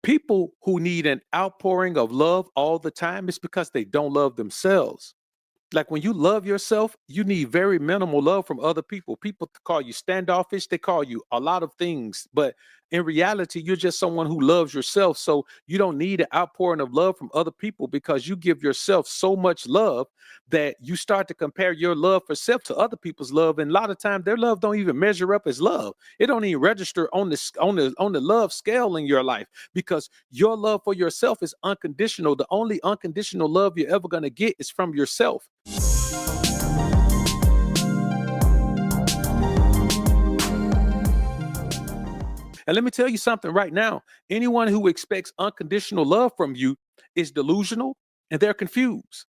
People who need an outpouring of love all the time is because they don't love themselves. Like when you love yourself, you need very minimal love from other people. People call you standoffish, they call you a lot of things, but in reality, you're just someone who loves yourself. So you don't need an outpouring of love from other people because you give yourself so much love that you start to compare your love for self to other people's love. And a lot of times their love don't even measure up as love. It don't even register on the love scale in your life because your love for yourself is unconditional. The only unconditional love you're ever going to get is from yourself. And let me tell you something right now. Anyone who expects unconditional love from you is delusional and they're confused.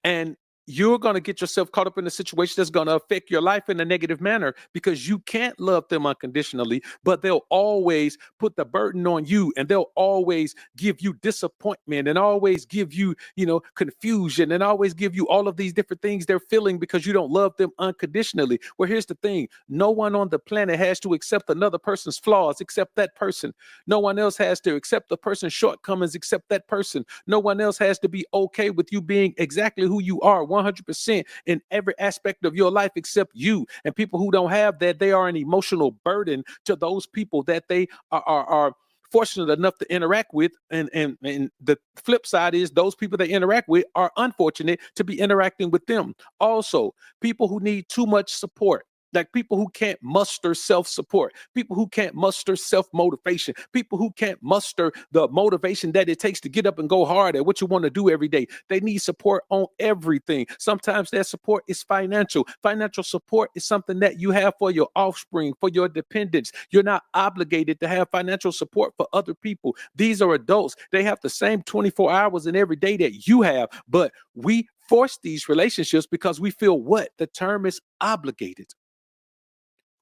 And you're going to get yourself caught up in a situation that's going to affect your life in a negative manner because you can't love them unconditionally, but they'll always put the burden on you and they'll always give you disappointment and always give you, confusion and always give you all of these different things they're feeling because you don't love them unconditionally. Well, here's the thing. No one on the planet has to accept another person's flaws except that person. No one else has to accept the person's shortcomings except that person. No one else has to be okay with you being exactly who you are 100% in every aspect of your life except you. And people who don't have that, they are an emotional burden to those people that they are fortunate enough to interact with. And the flip side is those people they interact with are unfortunate to be interacting with them. Also, people who need too much support. Like people who can't muster self-support, people who can't muster self-motivation, people who can't muster the motivation that it takes to get up and go hard at what you want to do every day. They need support on everything. Sometimes that support is financial. Financial support is something that you have for your offspring, for your dependents. You're not obligated to have financial support for other people. These are adults. They have the same 24 hours in every day that you have, but we force these relationships because we feel what? The term is obligated.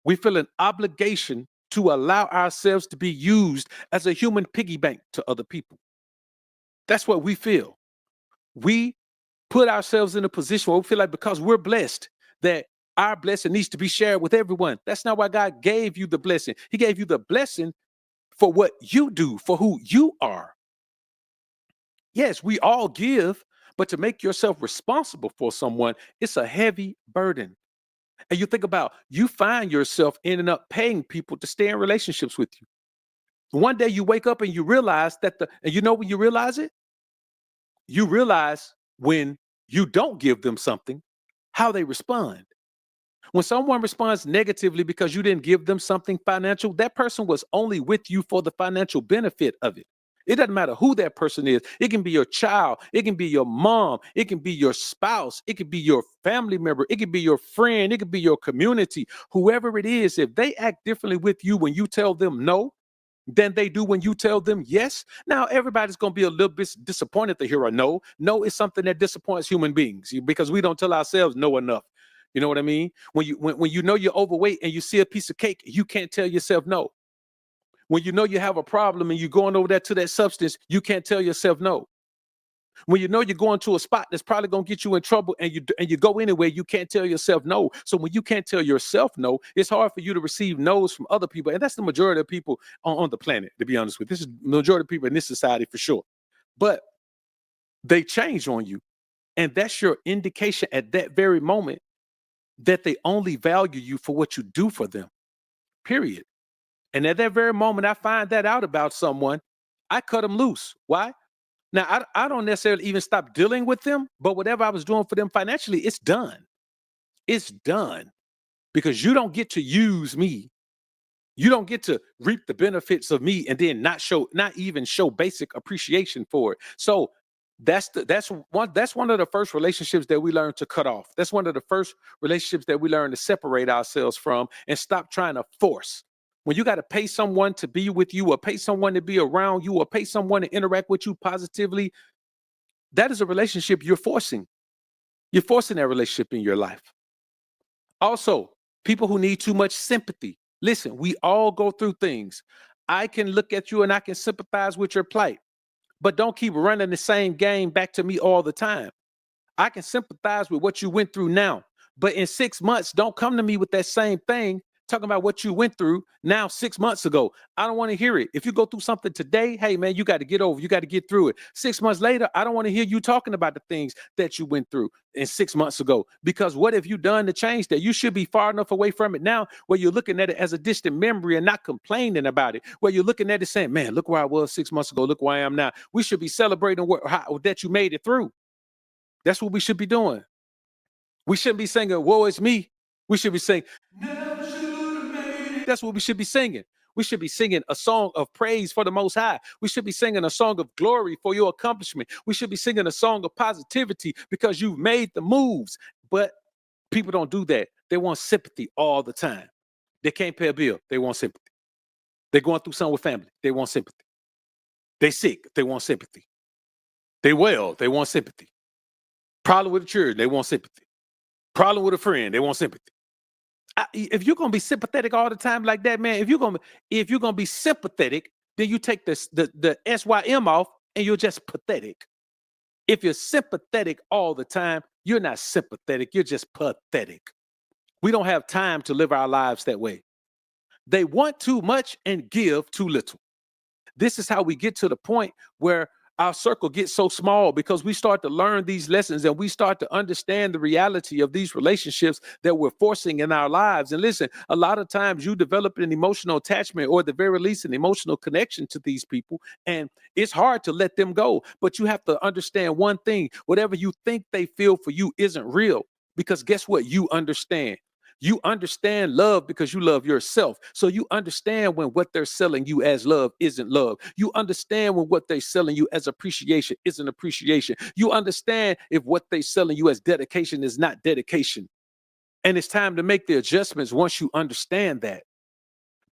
We feel an obligation to allow ourselves to be used as a human piggy bank to other people. That's what we feel. We put ourselves in a position where we feel like because we're blessed, that our blessing needs to be shared with everyone. That's not why God gave you the blessing. He gave you the blessing for what you do, for who you are. Yes, we all give, but to make yourself responsible for someone, it's a heavy burden. And you think about you find yourself ending up paying people to stay in relationships with you. One day you wake up and you realize and you know when you realize it? You realize when you don't give them something, how they respond. When someone responds negatively because you didn't give them something financial, that person was only with you for the financial benefit of it. It doesn't matter who that person is. It can be your child. It can be your mom. It can be your spouse. It can be your family member. It can be your friend. It can be your community. Whoever it is, if they act differently with you when you tell them no than they do when you tell them yes, now everybody's going to be a little bit disappointed to hear a no. No is something that disappoints human beings because we don't tell ourselves no enough. You know what I mean? When you know you're overweight and you see a piece of cake, you can't tell yourself no. When you know you have a problem and you're going over there to that substance, you can't tell yourself no. When you know you're going to a spot that's probably going to get you in trouble and you go anywhere, you can't tell yourself no. So when you can't tell yourself no, it's hard for you to receive no's from other people. And that's the majority of people on the planet, to be honest with you. This is the majority of people in this society for sure. But they change on you. And that's your indication at that very moment that they only value you for what you do for them, period. And at that very moment, I find that out about someone, I cut them loose. Why? Now, I don't necessarily even stop dealing with them, but whatever I was doing for them financially, it's done. It's done because you don't get to use me. You don't get to reap the benefits of me and then not even show basic appreciation for it. So that's one of the first relationships that we learn to cut off. That's one of the first relationships that we learn to separate ourselves from and stop trying to force. When you got to pay someone to be with you or pay someone to be around you or pay someone to interact with you positively, that is a relationship you're forcing. You're forcing that relationship in your life. Also, people who need too much sympathy. Listen, we all go through things. I can look at you and I can sympathize with your plight, but don't keep running the same game back to me all the time. I can sympathize with what you went through now, but in 6 months, don't come to me with that same thing talking about what you went through now 6 months ago. I don't want to hear it. If you go through something today, hey man, you got to get over, you got to get through it. 6 months later, I don't want to hear you talking about the things that you went through in 6 months ago, because what have you done to change that? You should be far enough away from it now where you're looking at it as a distant memory and not complaining about it, where you're looking at it saying, man, look where I was 6 months ago, look where I am now. We should be celebrating that you made it through. That's what we should be doing. We shouldn't be singing, woe is me. We should be saying, never should have made it. That's what we should be singing. We should be singing a song of praise for the Most High. We should be singing a song of glory for your accomplishment. We should be singing a song of positivity because you've made the moves. But people don't do that. They want sympathy all the time. They can't pay a bill. They want sympathy. They're going through something with family. They want sympathy. They sick. They want sympathy. They well. They want sympathy. Problem with the church. They want sympathy. Problem with a friend. They want sympathy. If you're gonna be sympathetic all the time like that, man, if you're gonna be sympathetic, then you take the SYM off and you're just pathetic. If you're sympathetic all the time, you're not sympathetic, you're just pathetic. We don't have time to live our lives that way. They want too much and give too little. This is how we get to the point where our circle gets so small, because we start to learn these lessons and we start to understand the reality of these relationships that we're forcing in our lives. And listen, a lot of times you develop an emotional attachment, or at the very least an emotional connection to these people, and it's hard to let them go. But you have to understand one thing: whatever you think they feel for you isn't real, because guess what? You understand. You understand love because you love yourself. So you understand when what they're selling you as love isn't love. You understand when what they're selling you as appreciation isn't appreciation. You understand if what they're selling you as dedication is not dedication. And it's time to make the adjustments once you understand that.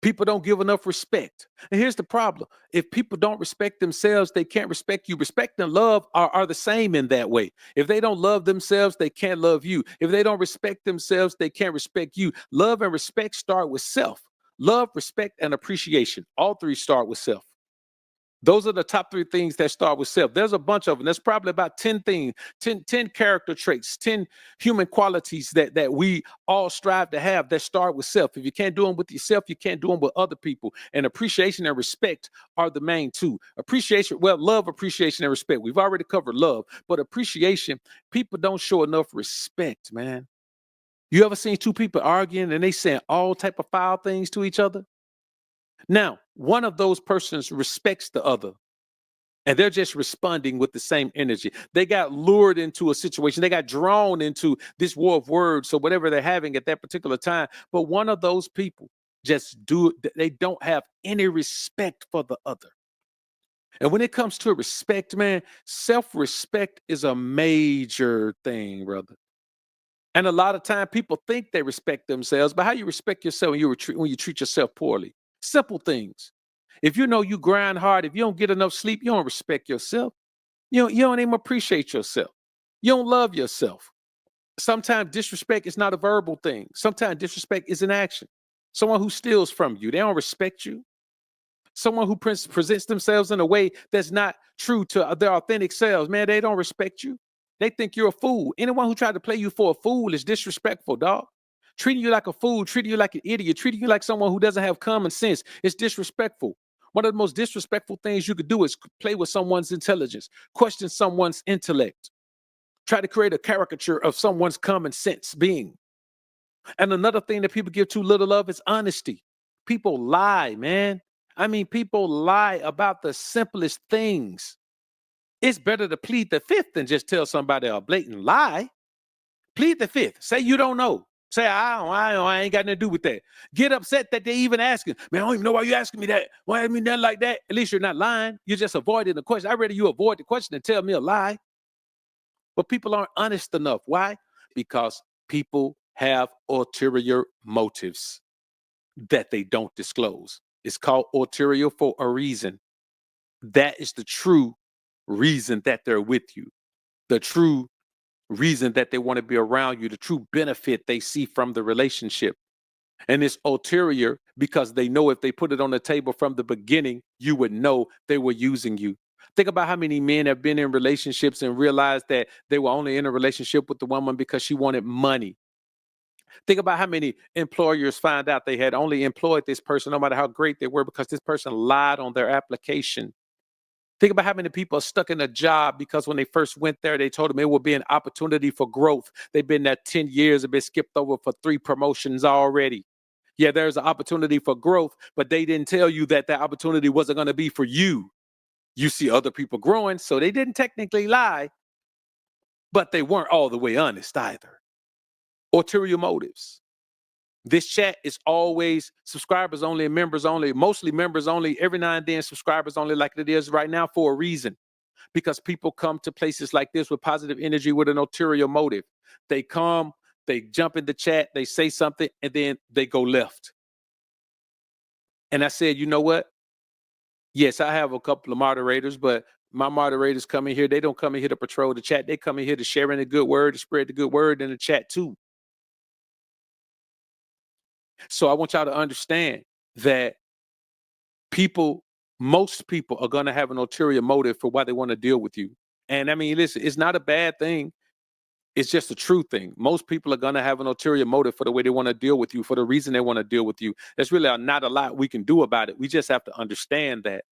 People don't give enough respect. And here's the problem: if people don't respect themselves, they can't respect you. Respect and love are the same in that way. If they don't love themselves, they can't love you. If they don't respect themselves, they can't respect you. Love and respect start with self. Love, respect, and appreciation. All three start with self. Those are the top 3 things that start with self. There's a bunch of them. There's probably about 10 things, 10 character traits, 10 human qualities that we all strive to have that start with self. If you can't do them with yourself, you can't do them with other people. And appreciation and respect are the main 2. Appreciation, well, love, appreciation, and respect. We've already covered love, but appreciation, people don't show enough respect, man. You ever seen 2 people arguing and they saying all type of foul things to each other? Now, one of those persons respects the other, and they're just responding with the same energy. They got lured into a situation. They got drawn into this war of words, or whatever they're having at that particular time. But one of those people they don't have any respect for the other. And when it comes to respect, man, self-respect is a major thing, brother. And a lot of time people think they respect themselves, but how you respect yourself when you treat yourself poorly? Simple things. If you know you grind hard, if you don't get enough sleep, you don't respect yourself. You don't even appreciate yourself. You don't love yourself. Sometimes disrespect is not a verbal thing. Sometimes disrespect is an action. Someone who steals from you, they don't respect you. Someone who presents themselves in a way that's not true to their authentic selves, man, they don't respect you. They think you're a fool. Anyone who tried to play you for a fool is disrespectful, dog. Treating you like a fool, treating you like an idiot, treating you like someone who doesn't have common sense is disrespectful. One of the most disrespectful things you could do is play with someone's intelligence, question someone's intellect, try to create a caricature of someone's common sense being. And another thing that people give too little of is honesty. People lie, man. I mean, people lie about the simplest things. It's better to plead the fifth than just tell somebody a blatant lie. Plead the fifth. Say you don't know. Say, I ain't got nothing to do with that. Get upset that they even asking. Man, I don't even know why you asking me that. Why I mean nothing like that? At least you're not lying. You're just avoiding the question. I'd rather you avoid the question than tell me a lie. But people aren't honest enough. Why? Because people have ulterior motives that they don't disclose. It's called ulterior for a reason. That is the true reason that they're with you. The true reason that they want to be around you, the true benefit they see from the relationship. And it's ulterior because they know if they put it on the table from the beginning, you would know they were using you. Think about how many men have been in relationships and realized that they were only in a relationship with the woman because she wanted money. Think about how many employers find out they had only employed this person, no matter how great they were, because this person lied on their application. Think about how many people are stuck in a job because when they first went there, they told them it would be an opportunity for growth. They've been there 10 years and been skipped over for 3 promotions already. Yeah, there's an opportunity for growth, but they didn't tell you that that opportunity wasn't going to be for you. You see other people growing, so they didn't technically lie, but they weren't all the way honest either. Ulterior motives. This chat is always subscribers only and members only, mostly members only, every now and then subscribers only, like it is right now, for a reason. Because people come to places like this with positive energy with an ulterior motive. They come, they jump in the chat, they say something, and then they go left. And I said, you know what? Yes, I have a couple of moderators, but my moderators come in here. They don't come in here to patrol the chat. They come in here to share in the good word, to spread the good word in the chat too. So I want y'all to understand that most people are going to have an ulterior motive for why they want to deal with you. And I mean, listen, it's not a bad thing. It's just a true thing. Most people are going to have an ulterior motive for the way they want to deal with you, for the reason they want to deal with you. There's really not a lot we can do about it. We just have to understand that.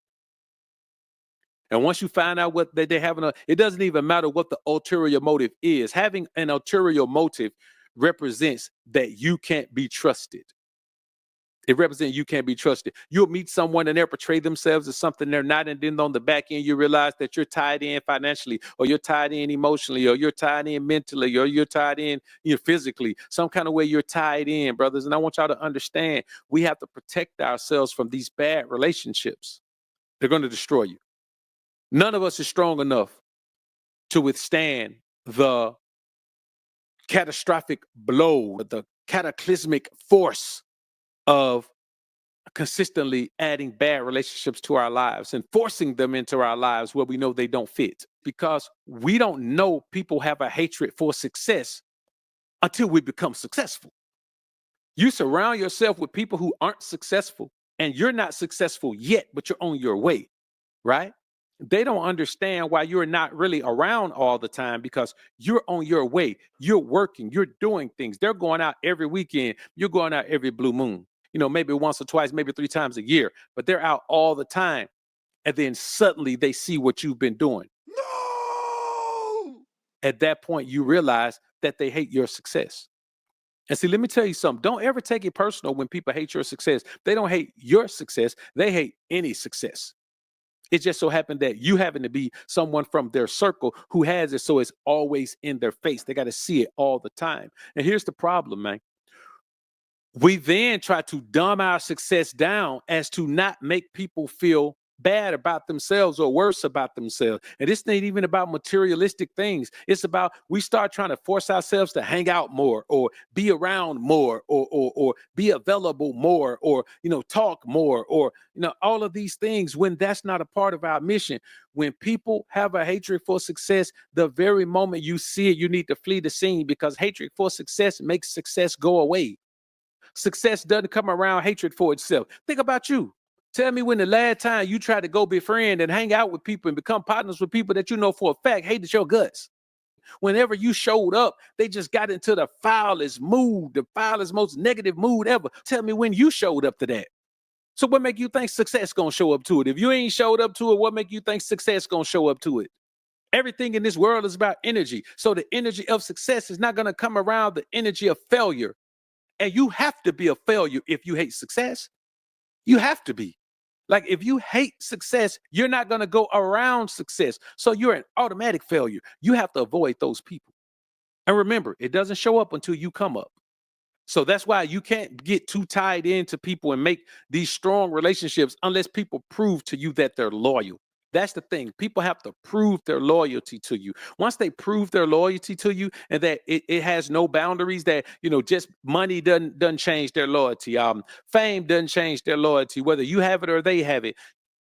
And once you find out what they have, it doesn't even matter what the ulterior motive is. Having an ulterior motive represents that you can't be trusted. It represents you can't be trusted. You'll meet someone and they'll portray themselves as something they're not, and then on the back end you realize that you're tied in financially, or you're tied in emotionally, or you're tied in mentally, or you're tied in physically. Some kind of way you're tied in, brothers. And I want y'all to understand, we have to protect ourselves from these bad relationships. They're going to destroy you. None of us is strong enough to withstand the catastrophic blow, the cataclysmic force of consistently adding bad relationships to our lives and forcing them into our lives where we know they don't fit, because we don't know people have a hatred for success until we become successful. You surround yourself with people who aren't successful, and you're not successful yet, but you're on your way, right? They don't understand why you're not really around all the time, because you're on your way. You're working, you're doing things. They're going out every weekend. You're going out every blue moon. Maybe once or twice, maybe 3 times a year, but they're out all the time. And then suddenly they see what you've been doing. No! At that point, you realize that they hate your success. And see, let me tell you something. Don't ever take it personal when people hate your success. They don't hate your success. They hate any success. It just so happened that you happen to be someone from their circle who has it, so it's always in their face. They got to see it all the time. And here's the problem, man. We then try to dumb our success down as to not make people feel bad about themselves or worse about themselves. And it's not even about materialistic things. It's about, we start trying to force ourselves to hang out more, or be around more, or be available more, or talk more, or all of these things, when that's not a part of our mission. When people have a hatred for success, the very moment you see it, you need to flee the scene, because hatred for success makes success go away. Success doesn't come around hatred for itself. Think about you. Tell me when the last time you tried to go befriend and hang out with people and become partners with people that you know for a fact hated your guts. Whenever you showed up, they just got into the foulest mood, the foulest, most negative mood ever. Tell me when you showed up to that. So what make you think success gonna show up to it? If you ain't showed up to it, what make you think success gonna show up to it? Everything in this world is about energy. So the energy of success is not gonna come around the energy of failure. And you have to be a failure if you hate success. You have to be. Like, if you hate success, you're not going to go around success. So you're an automatic failure. You have to avoid those people. And remember, it doesn't show up until you come up. So that's why you can't get too tied into people and make these strong relationships unless people prove to you that they're loyal. That's the thing. People have to prove their loyalty to you. Once they prove their loyalty to you, and that it has no boundaries, that just money doesn't change their loyalty. Fame doesn't change their loyalty, whether you have it or they have it.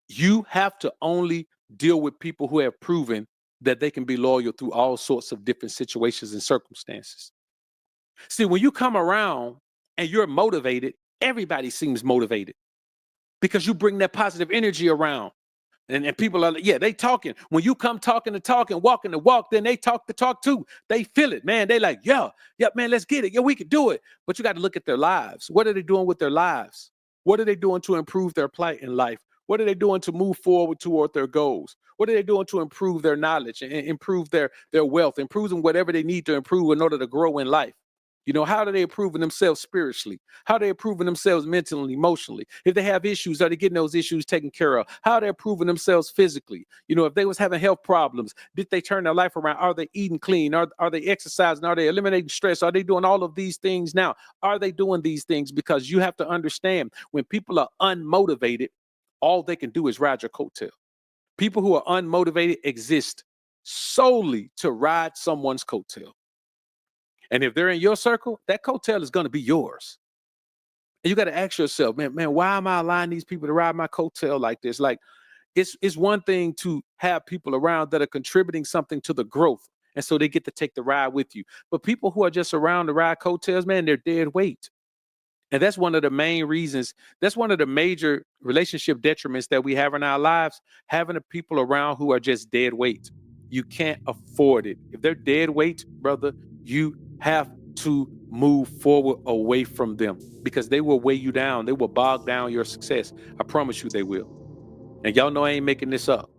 You have to only deal with people who have proven that they can be loyal through all sorts of different situations and circumstances. See, when you come around and you're motivated, everybody seems motivated, because you bring that positive energy around. And people are, yeah, they talking. When you come talking the talk and walking the walk, then they talk the talk too. They feel it, man. They like, yeah, man, let's get it. Yeah, we can do it. But you got to look at their lives. What are they doing with their lives? What are they doing to improve their plight in life? What are they doing to move forward toward their goals? What are they doing to improve their knowledge and improve their wealth, improving whatever they need to improve in order to grow in life? How are they improving themselves spiritually? How are they improving themselves mentally, emotionally? If they have issues, are they getting those issues taken care of? How are they improving themselves physically? If they was having health problems, did they turn their life around? Are they eating clean? Are they exercising? Are they eliminating stress? Are they doing all of these things now? Are they doing these things? Because you have to understand, when people are unmotivated, all they can do is ride your coattail. People who are unmotivated exist solely to ride someone's coattail. And if they're in your circle, that coattail is going to be yours. And you got to ask yourself, man, why am I allowing these people to ride my coattail like this? Like, it's one thing to have people around that are contributing something to the growth, and so they get to take the ride with you. But people who are just around to ride coattails, man, they're dead weight. And that's one of the main reasons. That's one of the major relationship detriments that we have in our lives, having the people around who are just dead weight. You can't afford it. If they're dead weight, brother, you have to move forward away from them, because they will weigh you down. They will bog down your success. I promise you they will. And y'all know I ain't making this up.